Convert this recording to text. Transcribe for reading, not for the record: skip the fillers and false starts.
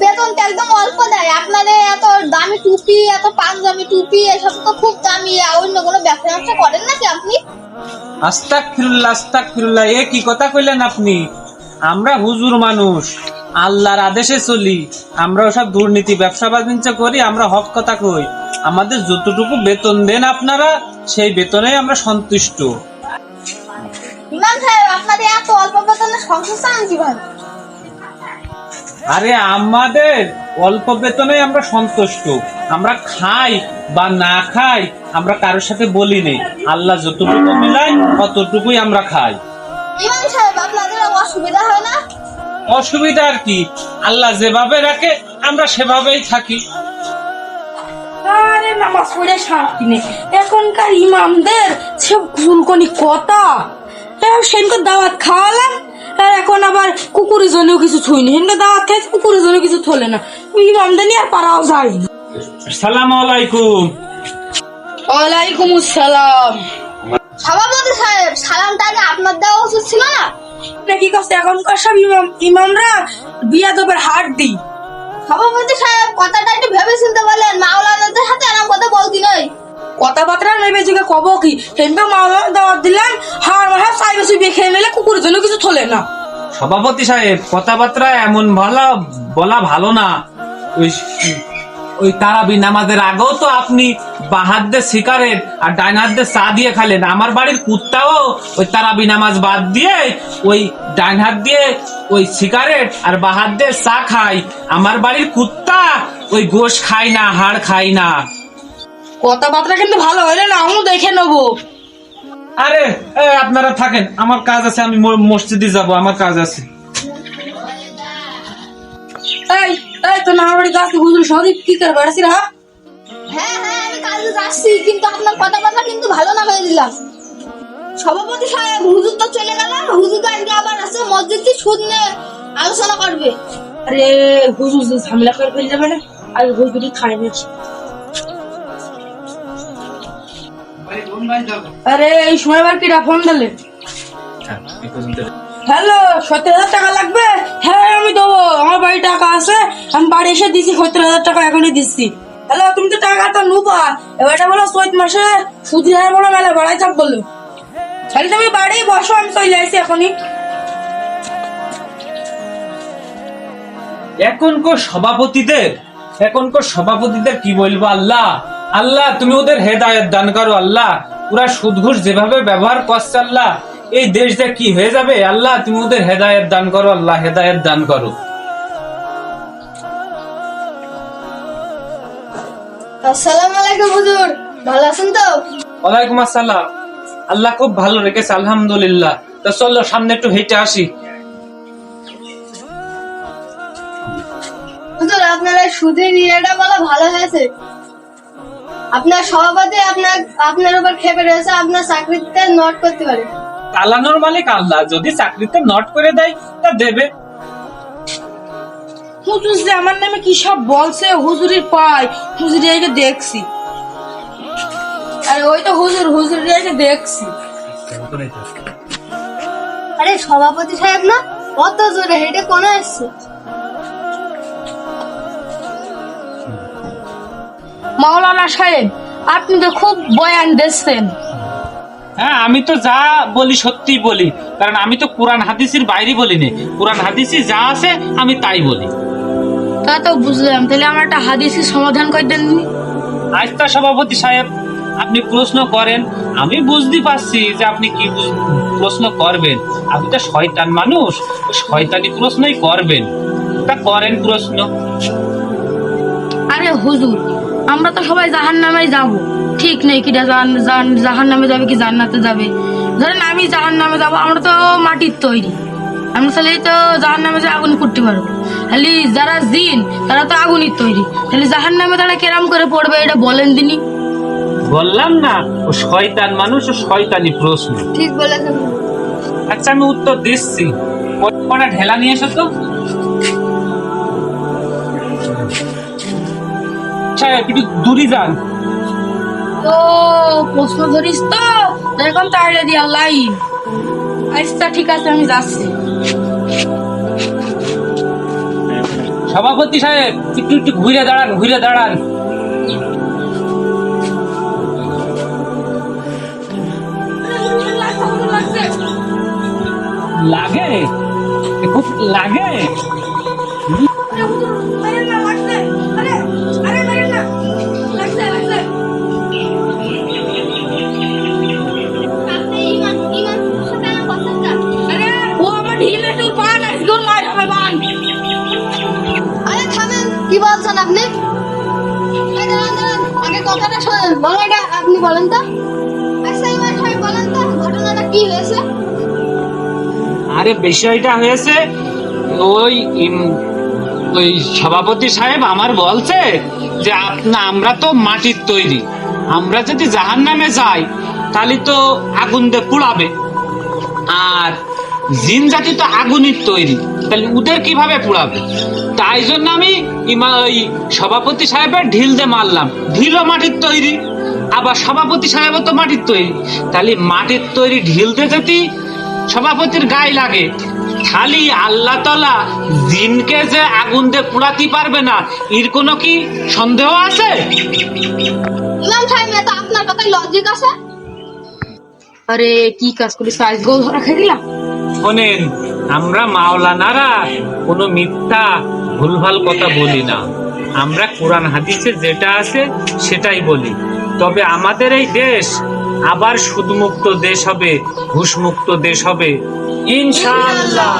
বেতন তো একদম অল্প দেয়। আপনাদের এত দামি টুপি, এত পাঞ্জাবি টুপি এসব তো খুব দামি। অন্য কোনো ব্যবসা করেন নাকি আপনি? আস্তাগফিরুল্লাহ আস্তাগফিরুল্লাহ, এ কি কথা কইলেন আপনি? আমরা হুজুর মানুষ, আল্লাহর আদেশে চলি। আমরা ওসব দুর্নীতি ব্যবসা বাণিজ্য করি? আমরা হক কথা কই। আমাদের যতটুকু বেতন দেন আপনারা, সেই বেতনে আমরা সন্তুষ্ট। ইমাম সাহেব, আপনাদের এত অল্প বেতনে সংসার চালান কিভাবে? আরে আমাদের অল্প বেতনে আমরা সন্তুষ্ট। আমরা খাই বা না খাই আমরা কারোর সাথে বলি নেই। আল্লাহ যতটুকু মিলাই ততটুকুই আমরা খাই। ইমাম সাহেব, আপনাদের অসুবিধা হয় না? অসুবিধা আর কি, আল্লাহ যেভাবে রাখে আমরা সেভাবেই থাকি। আরে নামাজ পড়ে শান্তি নেই। এখনকার ইমামদের সব ভুলকনি কথা। সেদিনকে দাওয়াত খাওয়ালাম, আর এখন আবার কুকুরের জন্য কিছু ছুঁইনি। সেদিনকে দাওয়াত খাইছে, কুকুরের জন্য কিছু থলে না। ইমামদের নিয়ে আর পারাও যায় না। আসসালামু আলাইকুম। ওয়ালাইকুম আসসালাম। সভাপতি সাহেব, সালামটা আগে আপনার দেওয়া উচিত ছিল না? কি করছে এখনকার সব ইমামরা বিয়াদবের হাত দিই। সভাপতি সাহেব, কথাটা একটু ভেবে চিনতে বলেন। মাওলানাদের সাথে এরকম কথা বলতি নই। কথাবার্তা নেবে যুগে কব কি? সেদিনকে মাওলানা দাওয়াত দিলাম, হার মার চাই বেশি খেয়ে নিলে কুকুরের জন্য কিছু থলে না। সভাপতি সাহেব, কথাবার্তা এমন বলা ভালো না। ওই তারাবি নামাজের আগেও তো আপনি বাঁ হাত দিয়ে সিগারেট আর ডাইন হাত দিয়ে চা দিয়ে খাইলেন। আমার বাড়ির কুত্তাও ওই তারাবি নামাজ বাদ দিয়ে ওই ডাইন হাত দিয়ে ওই সিগারেট আর বাঁ হাত দিয়ে চা খায়। আমার বাড়ির কুত্তা ওই গোশ খায় না, হাড় খায় না। কথাবার্তা কিন্তু ভালো হইলে না, আমিও দেখে নেবো। আরে আপনারা থাকেন, আমার কাজ আছে। আমি মসজিদে যাব, আমার কাজ আছে। এই এই তো না বাড়ি গাছ হুজুর শরীফ কি করে বেড়াছি রা? হ্যাঁ হ্যাঁ, আমি কাজে যাচ্ছি, কিন্তু আপনার কথাবার্তা কিন্তু ভালো না হয়ে দিলাম। সভাপতি সাহেব, হুজুর তো চলে গেল। হুজুর তো আজকে আবার আছে, মসজিদে সুদ নিয়ে আলোচনা করবে। আরে হুজুর যে ঝামেলা করে ফেলে যাবে না, আর হুজুরই খাই নিয়েছি। আরে এই সময় আবার কিরা ফোন দিলে? হ্যালো, 70,000 টাকা লাগবে? হ্যাঁ আমি দেবো, আমার বাড়ি টাকা আছে, আমি বাড়ি এসে দিছি। 70,000 টাকা এখনই দিচ্ছি। হ্যালো, তুমি তো টাকা তো নুবা, এবারটা বলো চৈত মাসে সুদি হার বলো মেলা বাড়াই থাক বললো। তাহলে তুমি বাড়ি বসো, আমি চলে আসছি এখনই। এখনকার সভাপতিদের কি বলবো? আল্লাহ আল্লাহ, তুমি ওদের হেদায়েত দান করো। আল্লাহ, পুরা সুদ ঘুষ যেভাবে ব্যবহার করছে, আল্লাহ এই দেশটা কি হয়ে যাবে। আল্লাহ, তুমি ওদের হেদায়েত দান করো। আল্লাহ হেদায়েত দান করো। আসসালামু আলাইকুম হুজুর, ভালো আছেন তো? ওয়ালাইকুম আসসালাম। আল্লাহ খুব ভালো রেখেছে, আলহামদুলিল্লাহ। তো চলো সামনে একটু হেঁটে আসি। হুজুর, আপনার এই সুদের নিয়েটা বলা ভালো হয়েছে। আপনার সভাপতি আপনার উপর খেপে রয়েছে, আপনার চাকরিতে নোট করতে পারে। চালানোর মালিক আল্লাহ, যদি চাকরিতে নোট করে দেয় তা দেবে। হুজুর যে আমার নামে কি সব বলছে, হুজুরের পায়, হুজুরিয়াকে দেখছি। আরে ওই তো হুজুরিয়াকে দেখছি। আরে সভাপতি সাহেব না, অত জোরে হেঁটে কোনে আসছে? মাওলানা সাহেব, আপনি তো খুব বয়ান দিচ্ছেন। হ্যাঁ, আমি তো যা বলি সত্যি বলি, কারণ আমি তো কোরআন হাদিসের বাইরে বলি না। কোরআন হাদিসে যা আছে আমি তাই বলি। তা তো বুঝলাম, তাহলে আমার একটা হাদিসের সমাধান করে দেন। আচ্ছা সভাপতি সাহেব, আপনি প্রশ্ন করেন। আমি বুঝতে পারছি যে আপনি কি প্রশ্ন করবেন। আপনি তো শয়তান মানুষ, শয়তানি প্রশ্নই করবেন। তা করেন প্রশ্ন। আরে হুজুর, আমরা তো সবাই জাহান্নামে যাব, ঠিক নেই? কি জাহান্নামে যাবে কি জান্নাতে যাবে? ধরেন আমি জাহান্নামে যাব, আমরা তো মাটির তৈরি, আমরা তাহলে তো জাহান্নামে যে আগুন করতে পারবো। খালি যারা জিন তারা তো আগুনের তৈরি, তাহলে জাহান্নামে তারা কেরাম করে পড়বে এটা বলেন দিনই। বললাম না, ও শয়তান মানুষ, ও শয়তানি প্রশ্ন। ঠিক বলেছেন। আচ্ছা আমি উত্তর দিচ্ছি। কটা ঢেলা নিয়ে এসো তো। আচ্ছা একটু দূরে যান। তো প্রশ্ন ধরিস তো, এখন তাহলে দিয়া লাইন। আচ্ছা ঠিক আছে, আমি যাচ্ছি। সভাপতি সাহেব একটু একটু ঘুরে দাঁড়ান, ঘুরে দাঁড়ান। লাগে? খুব লাগে? আপনি ইমান ইমান সাথে আমার কথাটা ও আমার ঢিলে তোর পা নাই তোর মার হবে বান। আরে থামেন, কি বলছেন আপনি? এই দাঁড়ান দাঁড়ান, আগে কথাটা শোনেন। বলাটা আপনি বলেন তো। আচ্ছা ইমান সাহেব বলেন তো ঘটনাটা কি হয়েছে? আরে বিষয়টা হয়েছে ওই ওই সভাপতি সাহেব আমার বলছে যে আমরা তো মাটির তৈরি, আমরা যদি জাহান্নামে যাই তাহলে তো আগুন দিয়ে পুড়াবে, আর জিন জাতি তো আগুনের তৈরি, তাহলে ওদের কিভাবে পুড়াবে? তাই জন্য আমি ওই সভাপতি সাহেবের ঢিল দিয়ে মারলাম। ঢিলও মাটির তৈরি, আবার সভাপতি সাহেবও তো মাটির তৈরি, তাহলে মাটির তৈরি ঢিল দিয়ে যদি সভাপতির গায়ে লাগে খালি আল্লাহ তাআলা জিনকে যে আগুন দিয়ে পুড়াতে পারবে না, এর কোনো কি সন্দেহ আছে? ইমাম সাহেব এটা আপনার কথায় লজিক আছে? আরে কি কাজ করিস আজ গো ধরা খেয়ে দিলাম। শোনেন, আমরা মাওলানারা কোনো মিথ্যা ভুলভাল কথা বলি না, আমরা কোরআন হাদিসে যেটা আছে সেটাই বলি। তবে আমাদের এই দেশ আবার সুদমুক্ত দেশ হবে, ঘুষমুক্ত দেশ হবে ইনশাআল্লাহ।